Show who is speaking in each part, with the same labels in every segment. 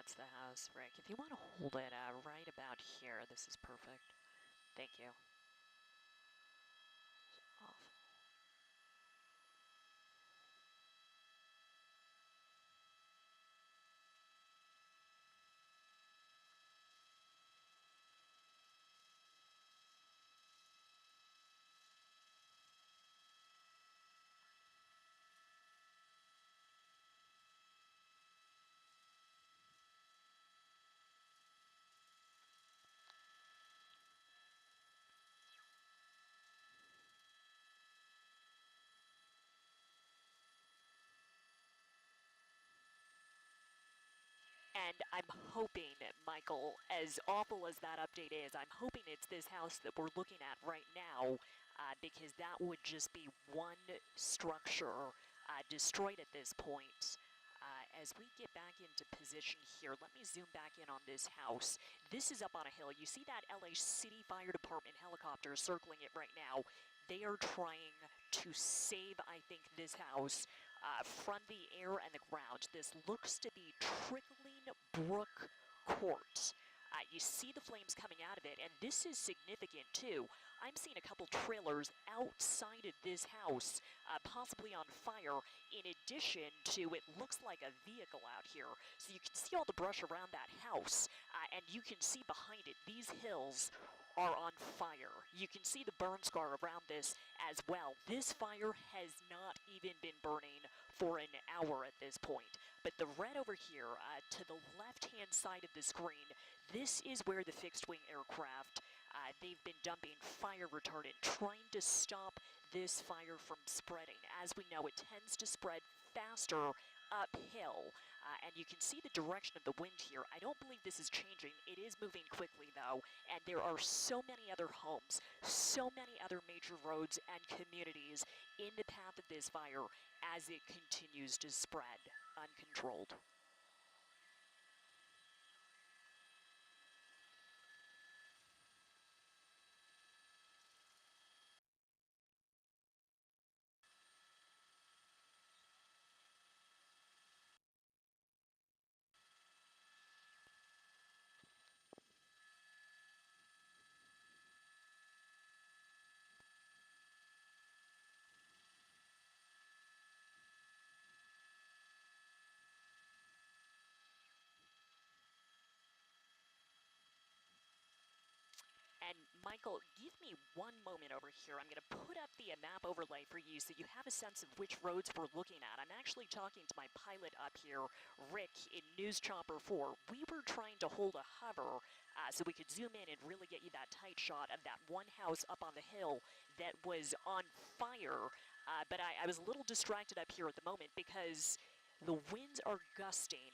Speaker 1: that's the house, Rick. If you want to hold it right about here, this is perfect. Thank you. Off. And I'm hoping, Michael, as awful as that update is, I'm hoping it's this house that we're looking at right now, because that would just be one structure destroyed at this point. As we get back into position here, let me zoom back in on this house. This is up on a hill. You see that LA City Fire Department helicopter circling it right now. They are trying to save, I think, this house from the air and the ground. This looks to be trickling brook court. You see the flames coming out of it, and this is significant too. I'm seeing a couple trailers outside of this house, possibly on fire, in addition to it looks like a vehicle out here. So you can see all the brush around that house, and you can see behind it, these hills are on fire. You can see the burn scar around this as well. This fire has not even been burning for an hour at this point. But the red over here, to the left-hand side of the screen, this is where the fixed-wing aircraft, they've been dumping fire retardant, trying to stop this fire from spreading. As we know, it tends to spread faster uphill, and you can see the direction of the wind here. I don't believe this is changing. It is moving quickly, though, and there are so many other homes, so many other major roads and communities in the path of this fire as it continues to spread uncontrolled. And Michael, give me one moment over here. I'm going to put up the map overlay for you so you have a sense of which roads we're looking at. I'm actually talking to my pilot up here, Rick, in News Chopper 4. We were trying to hold a hover so we could zoom in and really get you that tight shot of that one house up on the hill that was on fire. But I was a little distracted up here at the moment because the winds are gusting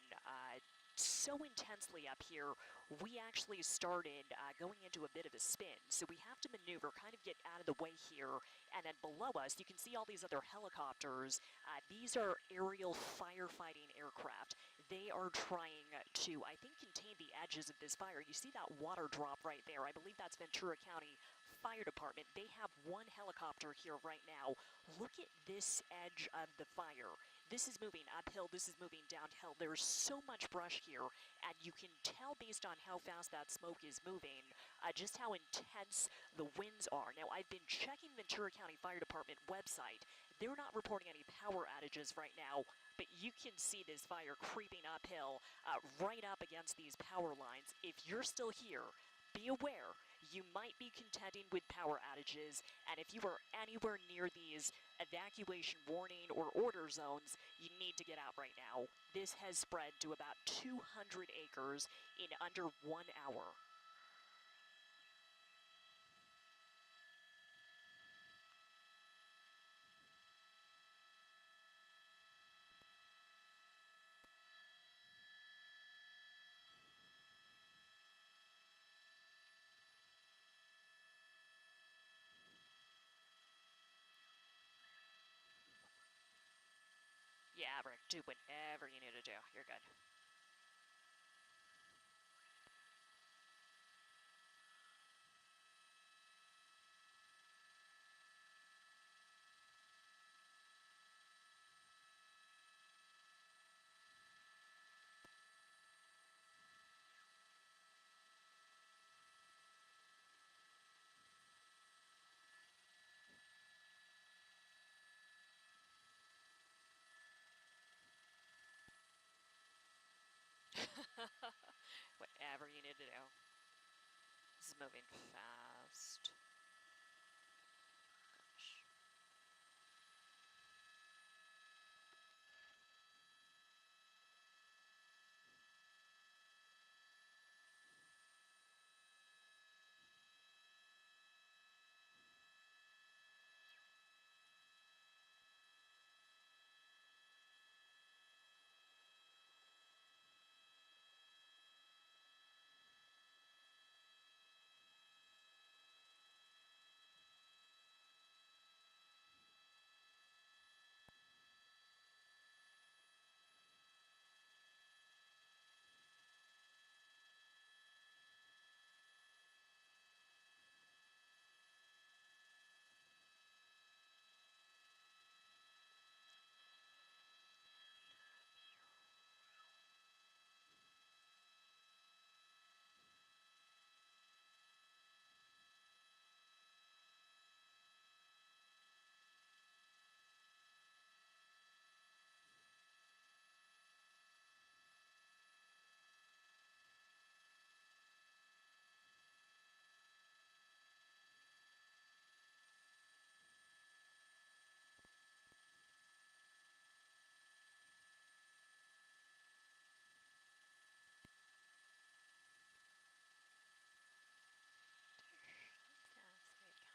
Speaker 1: so intensely up here, we actually started going into a bit of a spin. So we have to maneuver, kind of get out of the way here. And then below us, you can see all these other helicopters. These are aerial firefighting aircraft. They are trying to, I think, contain the edges of this fire. You see that water drop right there. I believe that's Ventura County Fire Department. They have one helicopter here right now. Look at this edge of the fire. This is moving uphill, this is moving downhill. There's so much brush here, and you can tell based on how fast that smoke is moving, just how intense the winds are. Now, I've been checking Ventura County Fire Department website. They're not reporting any power outages right now, but you can see this fire creeping uphill right up against these power lines. If you're still here, be aware, you might be contending with power outages, and if you are anywhere near these evacuation warning or order zones, you need to get out right now. This has spread to about 200 acres in under 1 hour. Yeah, Rick, do whatever you need to do. You're good. Whatever you need to do. This is moving fast. Gosh.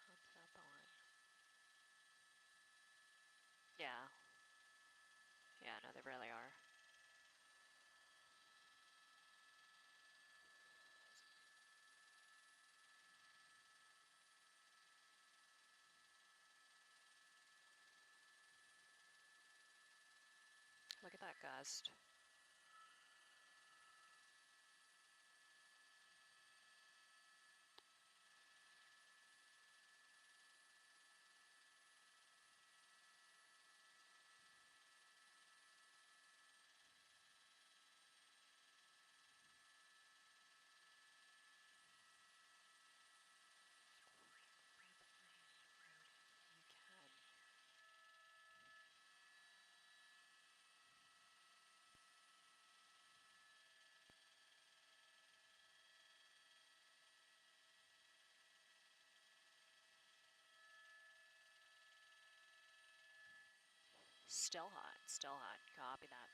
Speaker 1: It comes up on. Yeah. Yeah, no, they really are. Look at that gust. Still hot, still hot. Copy that.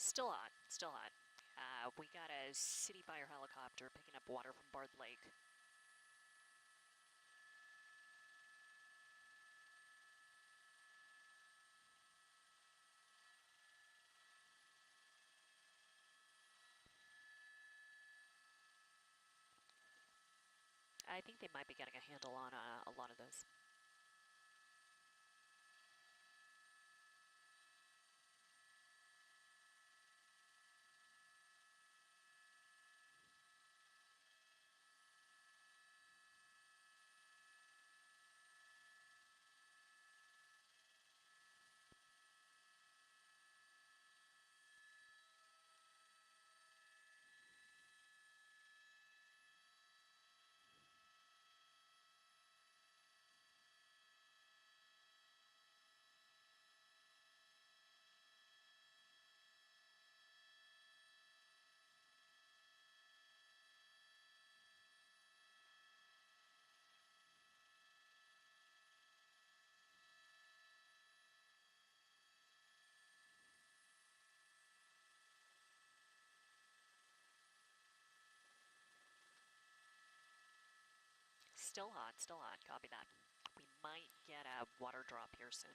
Speaker 1: Still hot, still hot. We got a city fire helicopter picking up water from Bard Lake. I think they might be getting a handle on a lot of this. Still hot, still hot. Copy that. We might get a water drop here soon.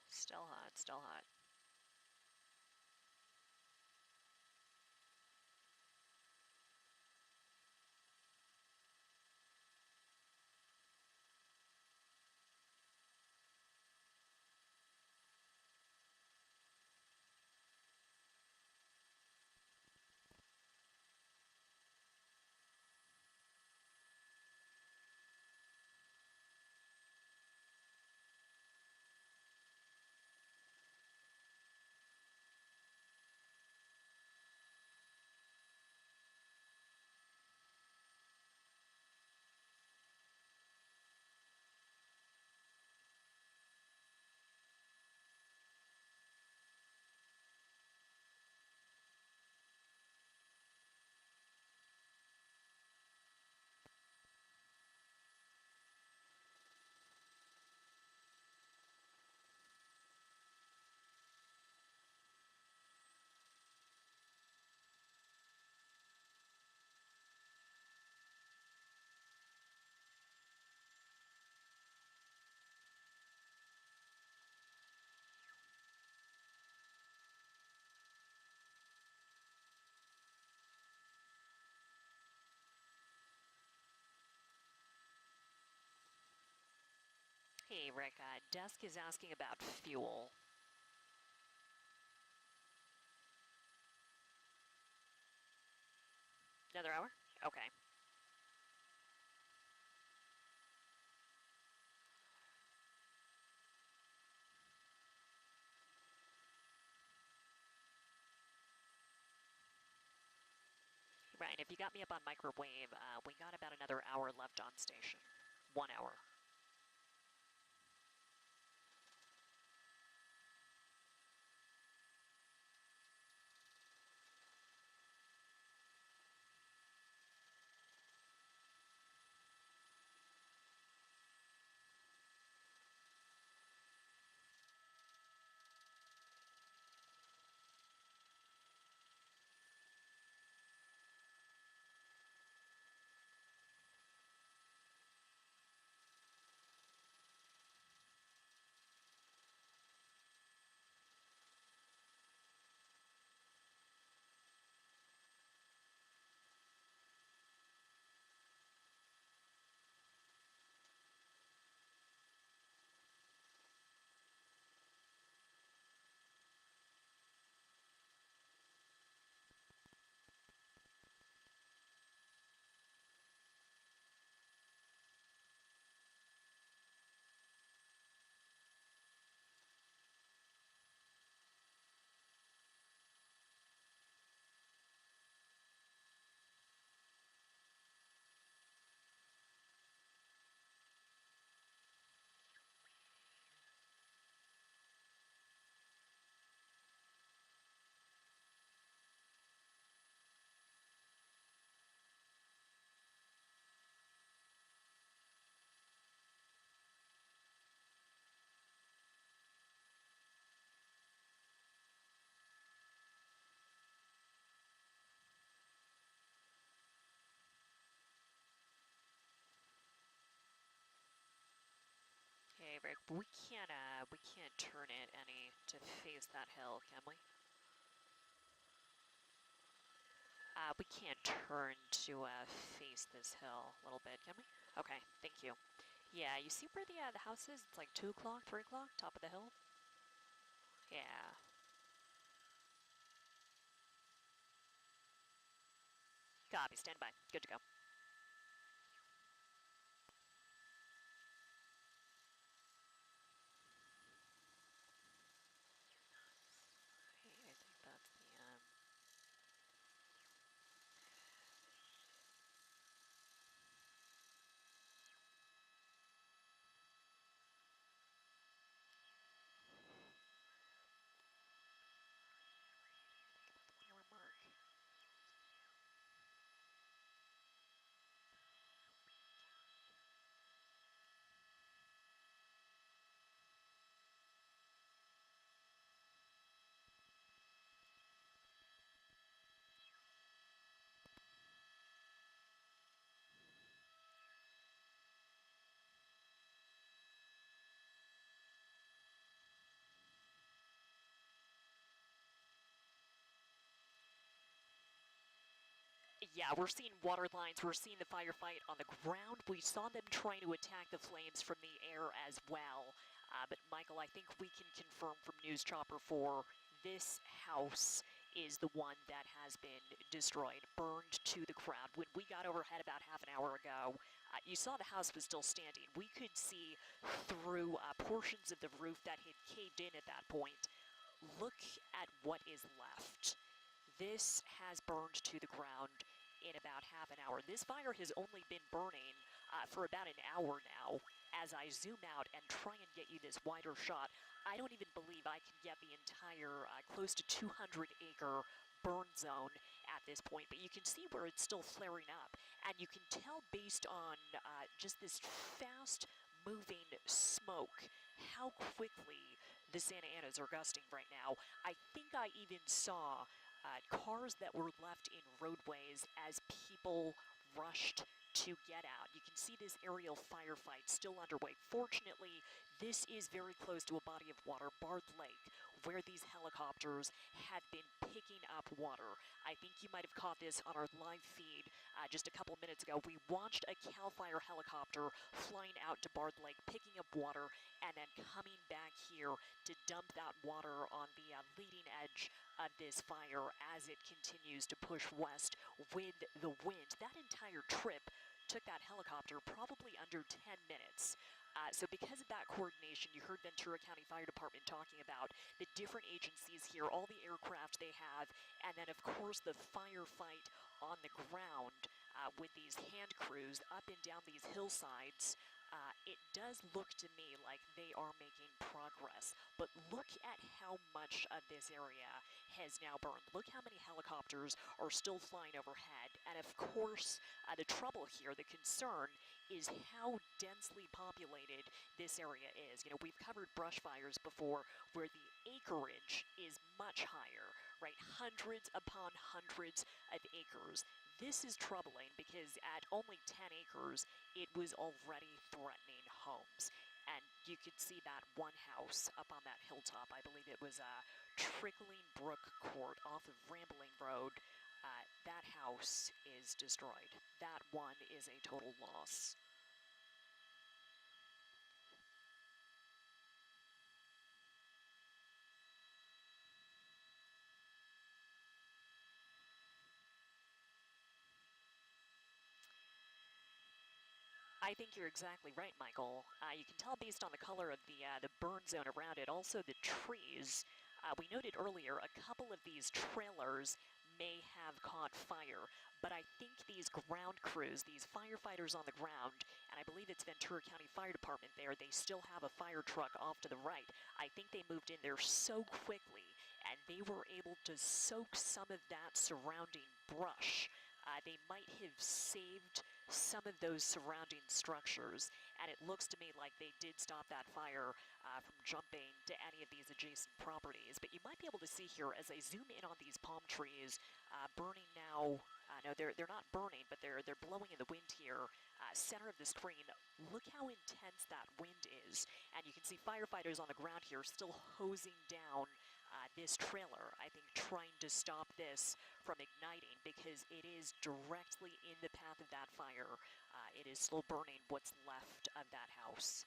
Speaker 1: Still hot, still hot. Hey, Rick, Desk is asking about fuel. Another hour? Okay. Right, if you got me up on microwave, we got about another hour left on station. 1 hour. Hey Rick, we can't turn it any to face that hill, can we? We can't turn to face this hill a little bit, can we? Okay, thank you. Yeah, you see where the house is? It's like 2 o'clock, 3 o'clock, top of the hill. Yeah. Copy, stand by. Good to go. Hey, I think that's the. Fire mark. Yeah, we're seeing water lines. We're seeing the firefight on the ground. We saw them trying to attack the flames from the air as well. But Michael, I think we can confirm from News Chopper 4, this house is the one that has been destroyed, burned to the ground. When we got overhead about half an hour ago, you saw the house was still standing. We could see through portions of the roof that had caved in at that point. Look at what is left. This has burned to the ground in about half an hour. This fire has only been burning for about an hour now. As I zoom out and try and get you this wider shot, I don't even believe I can get the entire close to 200-acre burn zone at this point, but you can see where it's still flaring up, and you can tell based on just this fast moving smoke how quickly the Santa Anas are gusting right now. I think I even saw cars that were left in roadways as people rushed to get out. You can see this aerial firefight still underway. Fortunately, this is very close to a body of water, Bard Lake, where these helicopters had been picking up water. I think you might have caught this on our live feed just a couple minutes ago. We watched a CAL FIRE helicopter flying out to Bard Lake, picking up water, and then coming back here to dump that water on the leading edge of this fire as it continues to push west with the wind. That entire trip took that helicopter probably under 10 minutes. So because of that coordination, you heard Ventura County Fire Department talking about the different agencies here, all the aircraft they have, and then of course the firefight on the ground with these hand crews up and down these hillsides. It does look to me like they are making progress, but look at how much of this area has now burned. Look how many helicopters are still flying overhead, and of course, the trouble here, the concern, is how densely populated this area is. You know, we've covered brush fires before where the acreage is much higher, right? Hundreds upon hundreds of acres. This is troubling because at only 10 acres, it was already threatening homes. And you could see that one house up on that hilltop. I believe it was Trickling Brook Court off of Rambling Road. That house is destroyed. That one is a total loss. I think you're exactly right, Michael. You can tell based on the color of the burn zone around it, also the trees. We noted earlier a couple of these trailers may have caught fire, but I think these ground crews, these firefighters on the ground, and I believe it's Ventura County Fire Department there, they still have a fire truck off to the right. I think they moved in there so quickly, and they were able to soak some of that surrounding brush. They might have saved some of those surrounding structures, and it looks to me like they did stop that fire from jumping to any of these adjacent properties. But you might be able to see here as I zoom in on these palm trees, burning now. No, they're not burning, but they're blowing in the wind here. center of the screen, look how intense that wind is. And you can see firefighters on the ground here still hosing down this trailer, I think trying to stop this from igniting because it is directly in the path of that fire. It is still burning what's left of that house.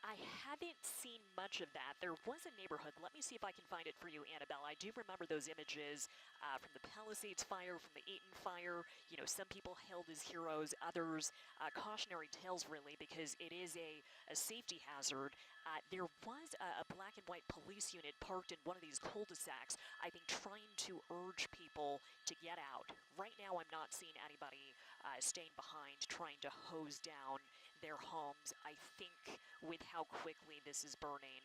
Speaker 1: I haven't seen much of that. There was a neighborhood. Let me see if I can find it for you, Annabelle. I do remember those images from the Palisades fire, from the Eaton fire. You know, some people hailed as heroes, others cautionary tales, really, because it is a safety hazard. There was a black and white police unit parked in one of these cul-de-sacs, I think trying to urge people to get out. Right now, I'm not seeing anybody staying behind, trying to hose down their homes. I think with how quickly this is burning,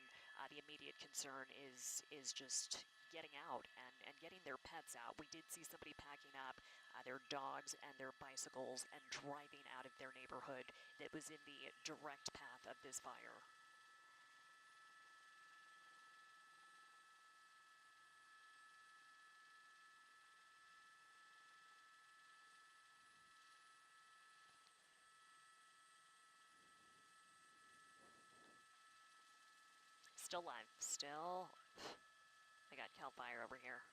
Speaker 1: the immediate concern is just getting out and getting their pets out. We did see somebody packing up their dogs and their bicycles and driving out of their neighborhood that was in the direct path of this fire. Still live. Still. I got Cal Fire over here.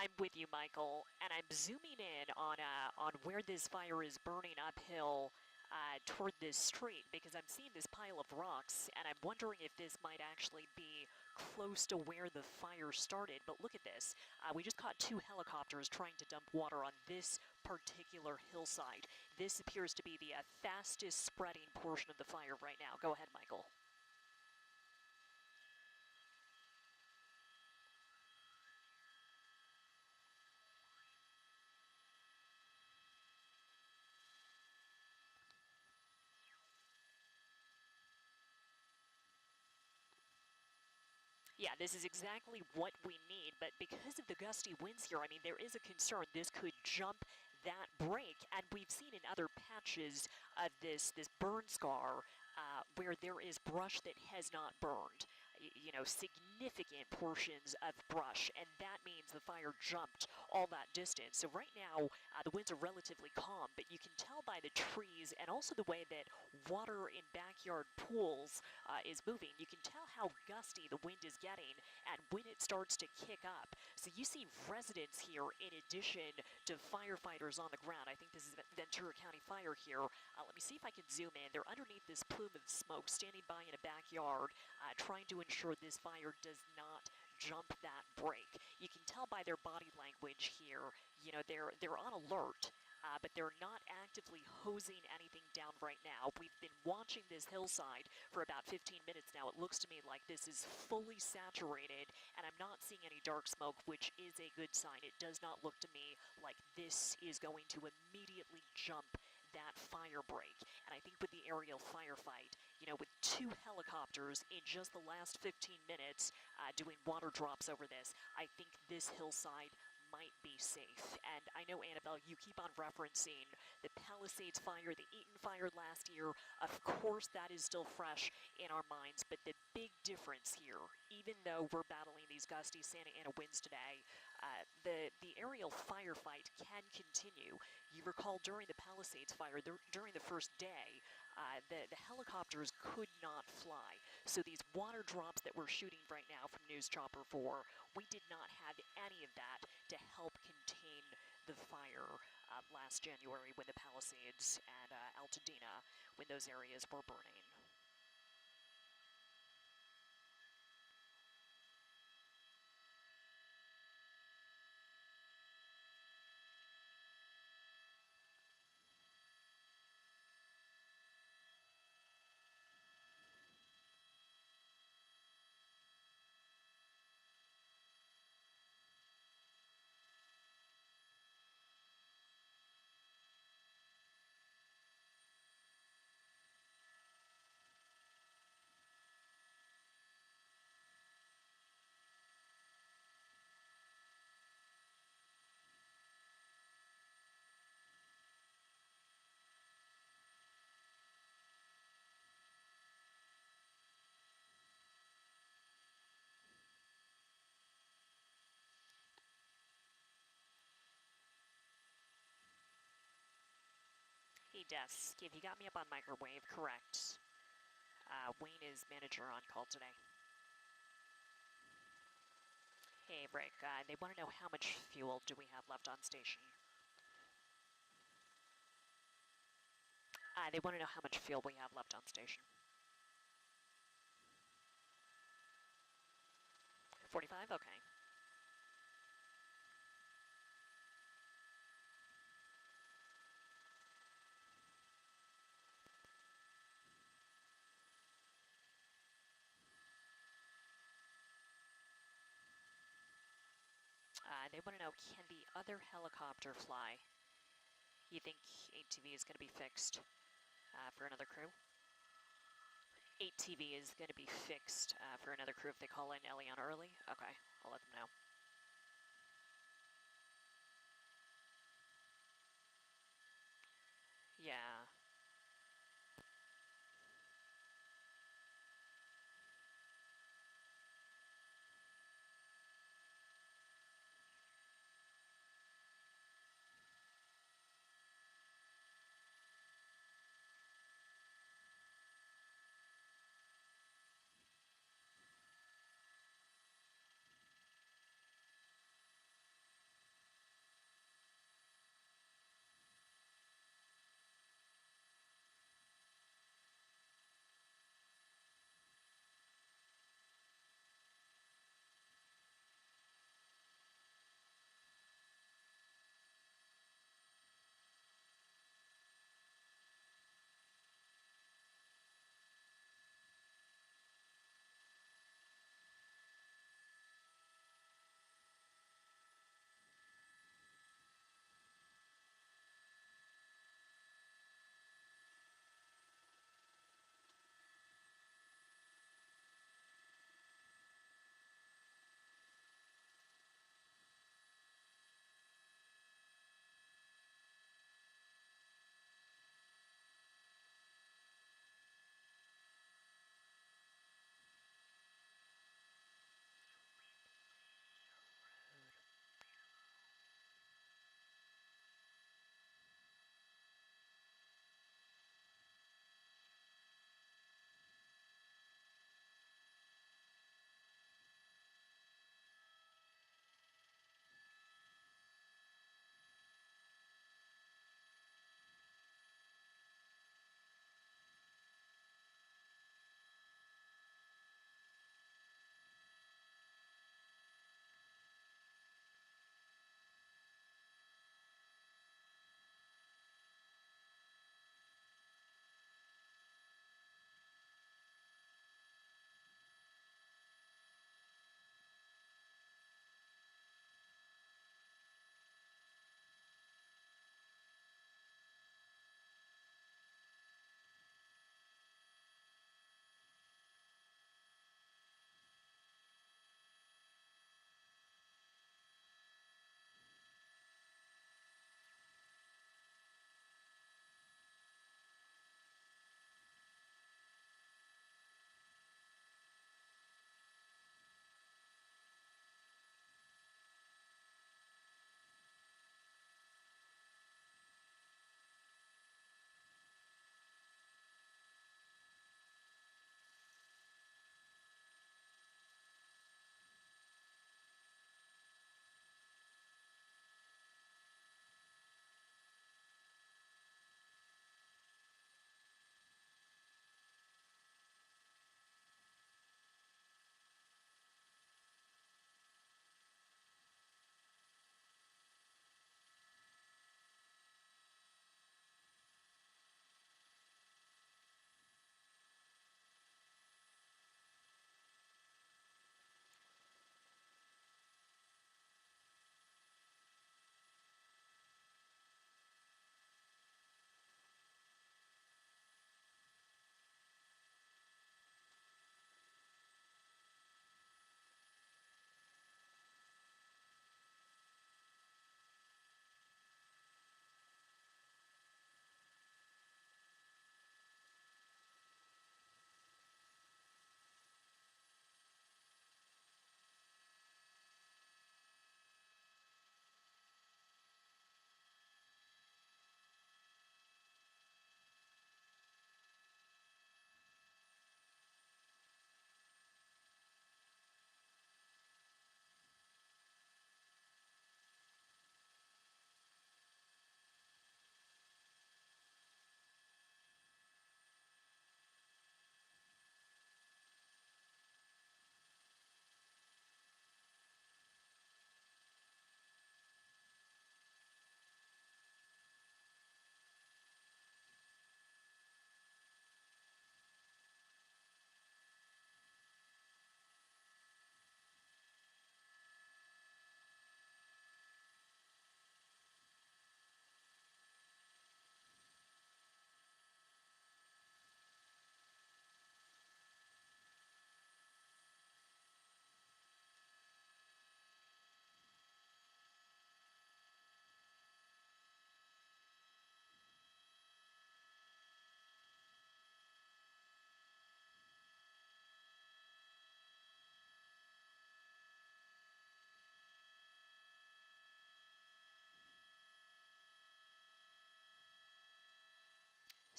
Speaker 1: I'm with you, Michael, and I'm zooming in on where this fire is burning uphill toward this street because I'm seeing this pile of rocks, and I'm wondering if this might actually be close to where the fire started. But look at this. We just caught two helicopters trying to dump water on this particular hillside. This appears to be the fastest spreading portion of the fire right now. Go ahead, Michael. Yeah, this is exactly what we need, but because of the gusty winds here, I mean, there is a concern this could jump that break, and we've seen in other patches of this burn scar where there is brush that has not burned. You know, significant portions of brush, and that means the fire jumped all that distance. So right now, the winds are relatively calm, but you can tell by the trees and also the way that water in backyard pools is moving. You can tell how gusty the wind is getting and when it starts to kick up. So you see residents here in addition to firefighters on the ground. I think this is Ventura County Fire here. Let me see if I can zoom in. They're underneath this plume of smoke, standing by in a backyard, trying to ensure this fire does not jump that break. You can tell by their body language here, you know, they're on alert. But they're not actively hosing anything down right now. We've been watching this hillside for about 15 minutes now. It looks to me like this is fully saturated, and I'm not seeing any dark smoke, which is a good sign. It does not look to me like this is going to immediately jump that fire break. And I think with the aerial firefight, you know, with two helicopters in just the last 15 minutes doing water drops over this, I think this hillside might be safe. And I know, Annabelle, you keep on referencing the Palisades fire, the Eaton fire last year. Of course, that is still fresh in our minds, but the big difference here, even though we're battling these gusty Santa Ana winds today, the aerial firefight can continue. You recall during the Palisades fire, during the first day, the helicopters could not fly. So these water drops that we're shooting right now from News Chopper 4, we did not have any of that to help contain the fire last January when the Palisades and Altadena, when those areas were burning. Hey, Desk, if you got me up on microwave, correct. Wayne is manager on call today. Hey, Rick, they want to know how much fuel do we have left on station. They want to know how much fuel we have left on station. 45? Okay. They want to know, can the other helicopter fly? You think 8TV is going to be fixed for another crew? 8TV is going to be fixed for another crew if they call in Eliana early? Okay, I'll let them know. Yeah.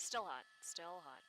Speaker 1: Still hot, still hot.